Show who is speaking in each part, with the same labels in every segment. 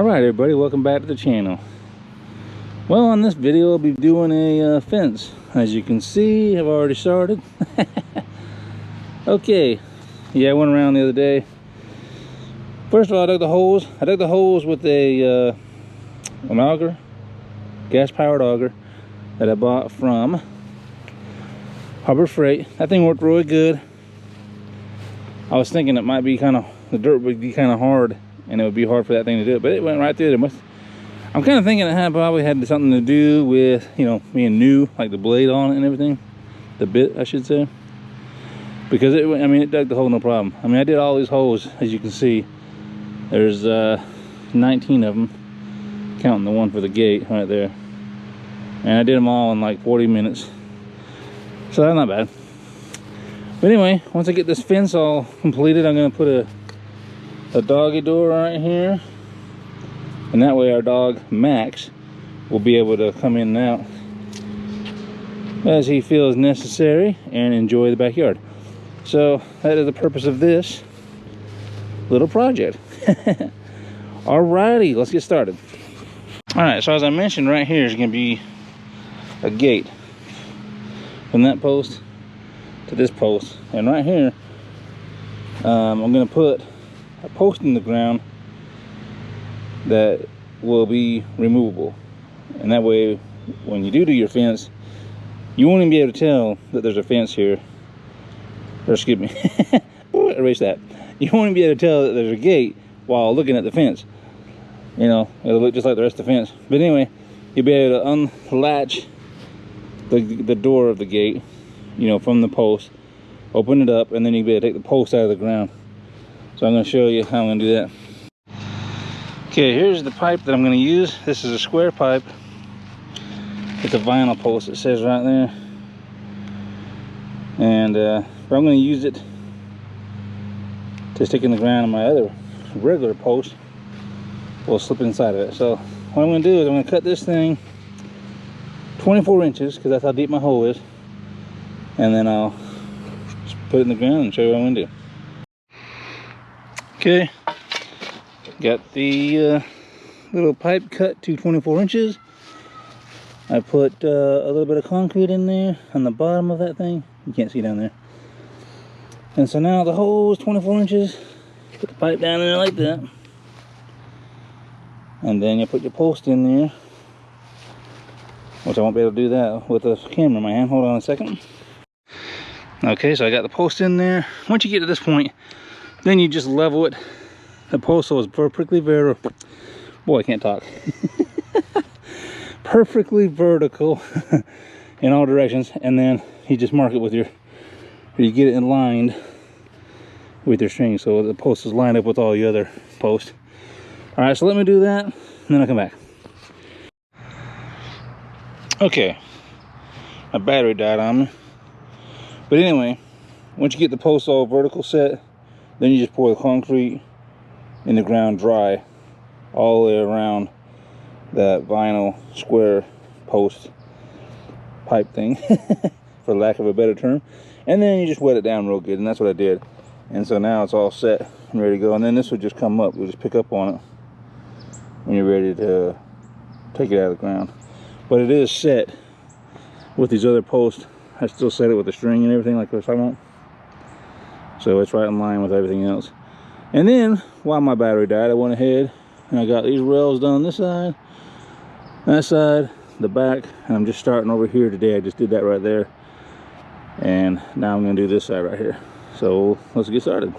Speaker 1: Alright everybody, welcome back to the channel. Well, on this video I'll be doing a fence. As you can see, I've already started. Okay, yeah, I went around the other day. First of all, I dug the holes. I dug the holes with an auger, gas-powered auger that I bought from Harbor Freight. That thing worked really good. I was thinking it might be the dirt would be kind of hard, and it would be hard for that thing to do it, but it went right through there. I'm kind of thinking it probably had something to do with, you know, being new, like the blade on it and everything, the bit, I should say, because it dug the hole no problem. I mean, I did all these holes, as you can see. There's 19 of them, counting the one for the gate right there, and I did them all in like 40 minutes, so that's not bad. But anyway, once I get this fence all completed, I'm going to put a doggy door right here, and that way our dog Max will be able to come in and out as he feels necessary and enjoy the backyard. So that is the purpose of this little project. Alrighty, let's get started. Alright, so as I mentioned, right here is going to be a gate from that post to this post, and right here I'm going to put a post in the ground that will be removable, and that way when you do your fence, you won't even be able to tell that there's a fence here, or excuse me, erase that. You won't even be able to tell that there's a gate while looking at the fence. You know, it'll look just like the rest of the fence. But anyway, you'll be able to unlatch the door of the gate, you know, from the post, open it up, and then you'll be able to take the post out of the ground. So I'm going to show you how I'm going to do that. Okay, here's the pipe that I'm going to use. This is a square pipe. It's a vinyl post, it says right there. And I'm going to use it to stick in the ground, and my other regular post will slip inside of it. So what I'm going to do is I'm going to cut this thing 24 inches, because that's how deep my hole is. And then I'll just put it in the ground and show you what I'm going to do. Okay, got the little pipe cut to 24 inches. I put a little bit of concrete in there on the bottom of that thing. You can't see down there. And so now the hole is 24 inches. Put the pipe down there like that. And then you put your post in there, which I won't be able to do that with a camera in my hand. Hold on a second. Okay, so I got the post in there. Once you get to this point, then you just level it. The post is perfectly vertical. Boy, I can't talk. Perfectly vertical in all directions, and then you just mark it with you get it in line with your string, so the post is lined up with all the other posts. All right, so let me do that, and then I'll come back. Okay, my battery died on me, but anyway, once you get the post all vertical set, then you just pour the concrete in the ground dry all the way around that vinyl square post pipe thing, for lack of a better term, and then you just wet it down real good, and that's what I did. And so now it's all set and ready to go, and then this will just come up. You'll just pick up on it when you're ready to take it out of the ground. But it is set with these other posts. I still set it with the string and everything like I was talking about, so it's right in line with everything else. And then while my battery died, I went ahead and I got these rails done on this side, that side, the back, and I'm just starting over here today. I just did that right there, and now I'm going to do this side right here. So let's get started.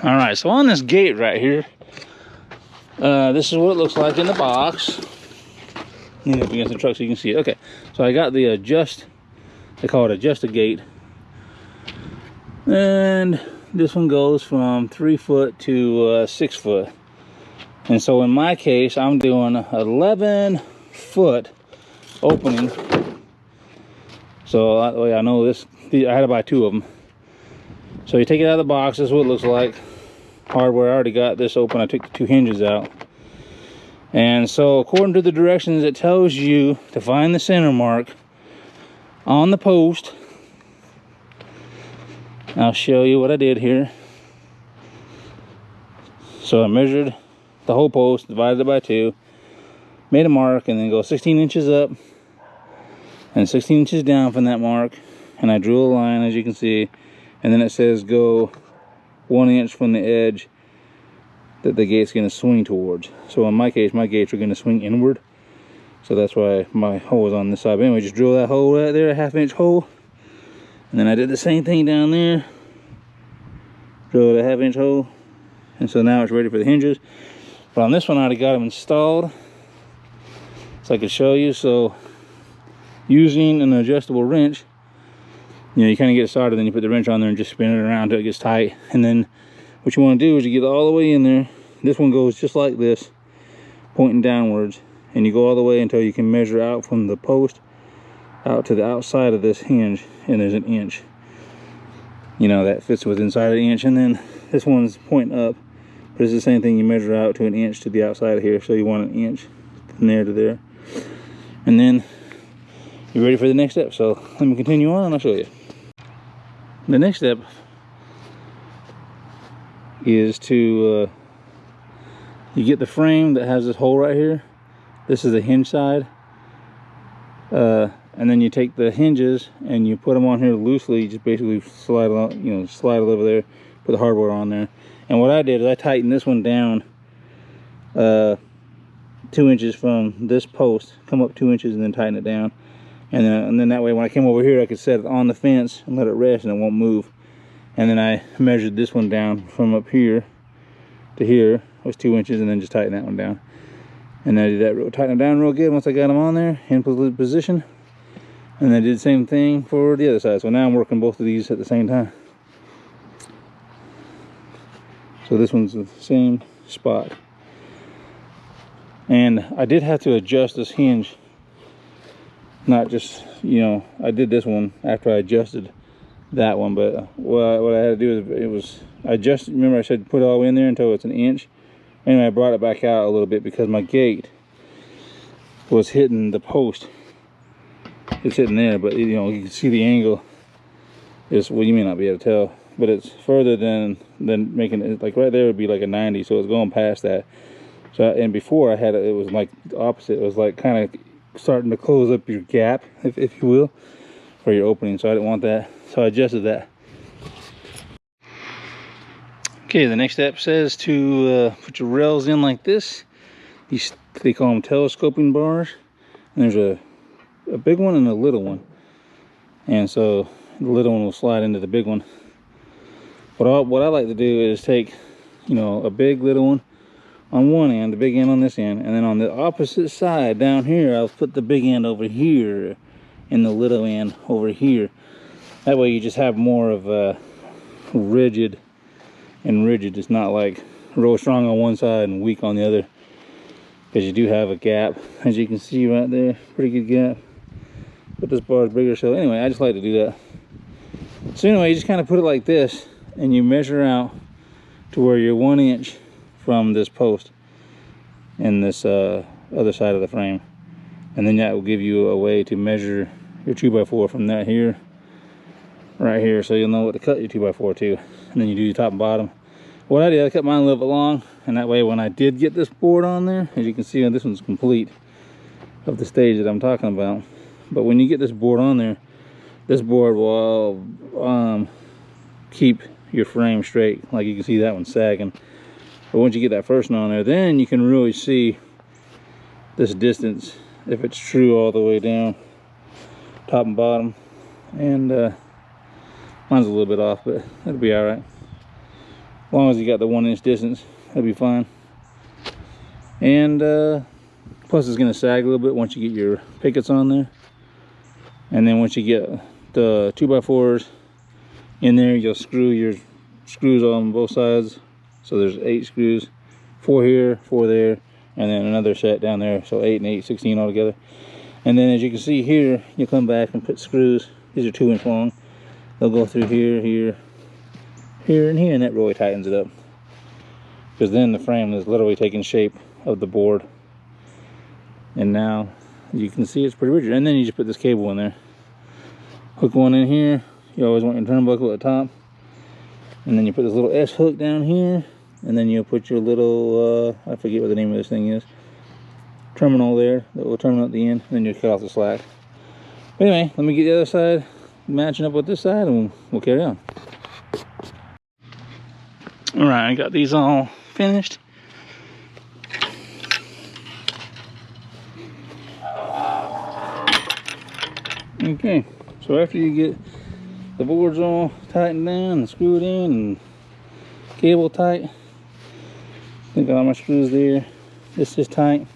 Speaker 1: All right, so on this gate right here, this is what it looks like in the box. Lean up against the truck so you can see it. Okay, so I got the they call it adjust a gate. And this one goes from 3 foot to 6 foot. And so in my case, I'm doing 11 foot opening. So that way I know this, I had to buy 2 of them. So you take it out of the box, this is what it looks like. Hardware, I already got this open, I took the 2 hinges out. And so according to the directions, it tells you to find the center mark on the post. I'll show you what I did here. So I measured the whole post, divided it by 2, made a mark, and then go 16 inches up and 16 inches down from that mark. And I drew a line, as you can see. And then it says go 1 inch from the edge that the gate's going to swing towards. So in my case, my gates are going to swing inward. So that's why my hole is on this side. But anyway, just drill that hole right there, a 1/2 inch hole. And then I did the same thing down there. Drilled a 1/2 inch hole. And so now it's ready for the hinges. But on this one, I already got them installed, so I could show you. So using an adjustable wrench, you know, you kind of get started, then you put the wrench on there and just spin it around until it gets tight. And then what you want to do is you get all the way in there. This one goes just like this, pointing downwards, and you go all the way until you can measure out from the post out to the outside of this hinge, and there's 1 inch. You know, that fits with inside of the inch. And then this one's pointing up, but it's the same thing. You measure out to 1 inch to the outside of here, so you want 1 inch from there to there. And then you're ready for the next step. So let me continue on and I'll show you. The next step is to you get the frame that has this hole right here. This is the hinge side, and then you take the hinges and you put them on here loosely. You just basically slide it, you know, slide it over there, put the hardware on there. And what I did is I tightened this one down 2 inches from this post, come up 2 inches and then tighten it down. And then that way when I came over here, I could set it on the fence and let it rest and it won't move. And then I measured this one down from up here to here, was 2 inches, and then just tighten that one down. And I did that, tighten it down real good once I got them on there in position. And I did the same thing for the other side. So now I'm working both of these at the same time. So this one's the same spot. And I did have to adjust this hinge. Not just, you know, I did this one after I adjusted that one, but what I had to do is I adjusted, remember I said put it all the way in there until it's 1 inch. Anyway, I brought it back out a little bit because my gate was hitting the post. It's hitting there, but you know, you can see the angle is, well, you may not be able to tell, but it's further than making it, like right there would be like a 90, so it's going past that. So, and before I had it was like the opposite. It was like kind of starting to close up your gap, if you will, for your opening. So I didn't want that, so I adjusted that. Okay, the next step says to put your rails in like this. These, they call them telescoping bars, and there's a big one and a little one. And so the little one will slide into the big one. But what I like to do is take, you know, a big little one on one end, the big end on this end, and then on the opposite side down here, I'll put the big end over here and the little end over here. That way you just have more of a rigid. It's not like real strong on one side and weak on the other, because you do have a gap, as you can see right there, pretty good gap. But this bar is bigger, so anyway, I just like to do that. So anyway, you just kind of put it like this, and you measure out to where you're 1 inch from this post and this other side of the frame, and then that will give you a way to measure your 2x4 from that here, right here, so you'll know what to cut your 2x4 to. And then you do your top and bottom. What I did, I cut mine a little bit long, and that way when I did get this board on there, as you can see, this one's complete of the stage that I'm talking about. But when you get this board on there, this board will keep your frame straight. Like you can see that one sagging. But once you get that first one on there, then you can really see this distance, if it's true all the way down, top and bottom. And mine's a little bit off, but it'll be all right. As long as you got the 1 inch distance, that'll be fine. And plus it's gonna sag a little bit once you get your pickets on there. And then once you get the 2x4s in there, you'll screw your screws on both sides. So there's 8 screws, 4 here, 4 there, and then another set down there. So 8 and 8, 16 altogether. And then as you can see here, you come back and put screws. These are 2 inch long. They'll go through here, here, here, and here, and that really tightens it up. Because then the frame is literally taking shape of the board. And now you can see it's pretty rigid. And then you just put this cable in there. Hook one in here. You always want your turnbuckle at the top. And then you put this little S hook down here. And then you'll put your little, I forget what the name of this thing is, terminal there, that will terminate at the end. And then you cut off the slack. But anyway, let me get the other side matching up with this side, and we'll carry on. All right, I got these all finished. Okay, so after you get the boards all tightened down and screwed in and cable tight, I think all my screws there, this is tight.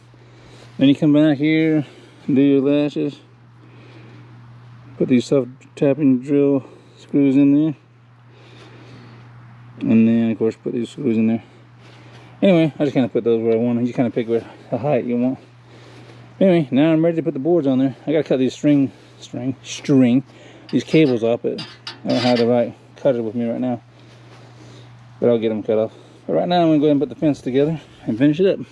Speaker 1: Then you come back here and do your latches. Put these self-tapping drill screws in there. And then, of course, put these screws in there. Anyway, I just kind of put those where I want them. You kind of pick where the height you want. Anyway, now I'm ready to put the boards on there. I got to cut these these cables off, but I don't have the right cutter with me right now. But I'll get them cut off. But right now, I'm going to go ahead and put the fence together and finish it up.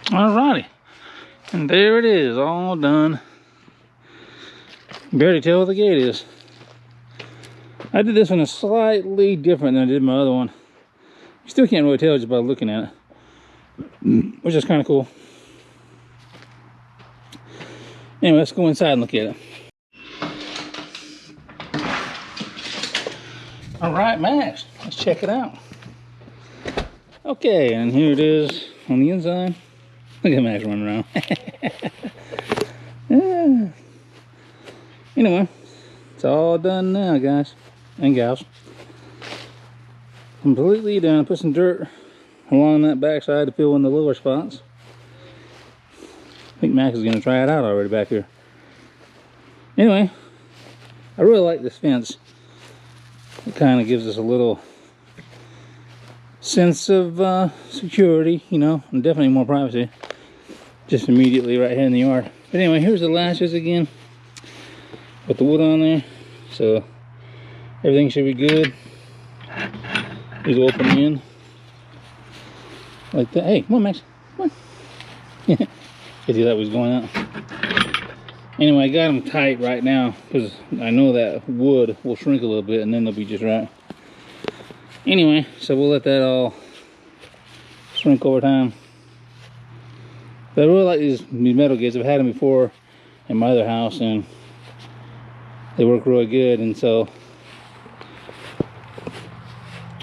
Speaker 1: Alrighty, and there it is, all done. You can barely tell what the gate is. I did this one a slightly different than I did my other one. You still can't really tell just by looking at it, which is kind of cool. Anyway, let's go inside and look at it. All right, Max, let's check it out. Okay, and here it is on the inside. Look at Max running around. Yeah. Anyway, it's all done now, guys and gals. Completely done. Put some dirt along that backside to fill in the lower spots. I think Max is going to try it out already back here. Anyway, I really like this fence. It kind of gives us a little sense of security, you know, and definitely more privacy. Just immediately right here in the yard. But anyway, here's the latches again with the wood on there. So everything should be good. These will open in like that. Hey, come on, Max. Come on. Yeah. Because that was going out. Anyway, I got them tight right now because I know that wood will shrink a little bit and then they'll be just right. Anyway, so we'll let that all shrink over time. But I really like these metal gates. I've had them before in my other house and they work really good. And so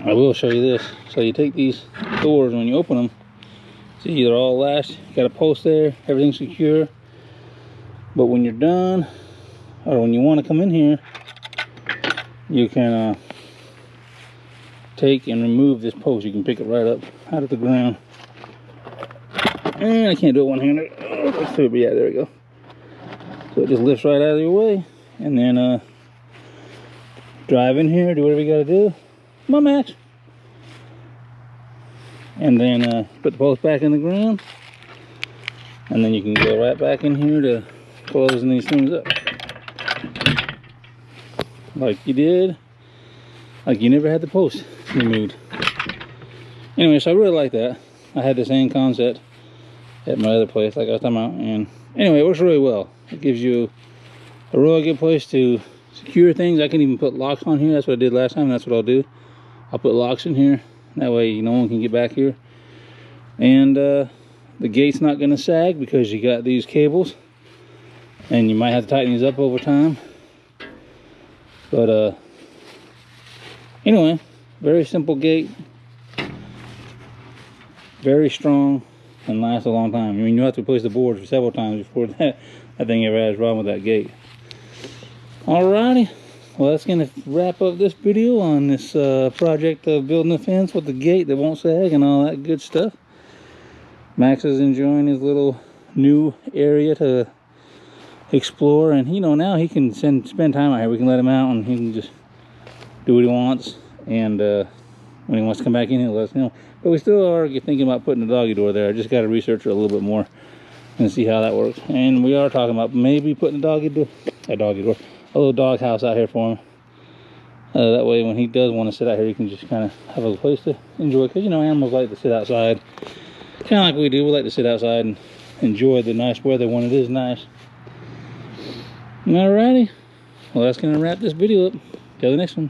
Speaker 1: I will show you this. So you take these doors when you open them. See, they're all latched. You got a post there. Everything's secure. But when you're done, or when you want to come in here, you can take and remove this post. You can pick it right up out of the ground. And I can't do it one-handed. Oh, yeah, there we go. So it just lifts right out of your way. And then drive in here, do whatever you got to do. Come on, Max. And then put the post back in the ground. And then you can go right back in here to closing these things up. Like you did. Like you never had the post removed. Anyway, so I really like that. I had the same concept at my other place, like I was talking about. And anyway, it works really well. It gives you a really good place to secure things. I can even put locks on here. That's what I did last time. That's what I'll do. I'll put locks in here. That way no one can get back here. And the gate's not going to sag because you got these cables. And you might have to tighten these up over time. But anyway, very simple gate. Very strong and lasts a long time. I mean, you have to replace the boards several times before that thing ever has a problem with that gate. Alrighty. Well, that's going to wrap up this video on this project of building a fence with the gate that won't sag and all that good stuff. Max is enjoying his little new area to explore, and you know, now he can spend time out here. We can let him out and he can just do what he wants, and when he wants to come back in, he'll let us know. But we still are thinking about putting a doggy door there. I just got to research it a little bit more and see how that works. And we are talking about maybe putting a little dog house out here for him. That way when he does want to sit out here, he can just kind of have a place to enjoy. Because, you know, animals like to sit outside. Kind of like we do. We like to sit outside and enjoy the nice weather when it is nice. Alrighty. Well, that's going to wrap this video up. Till the next one.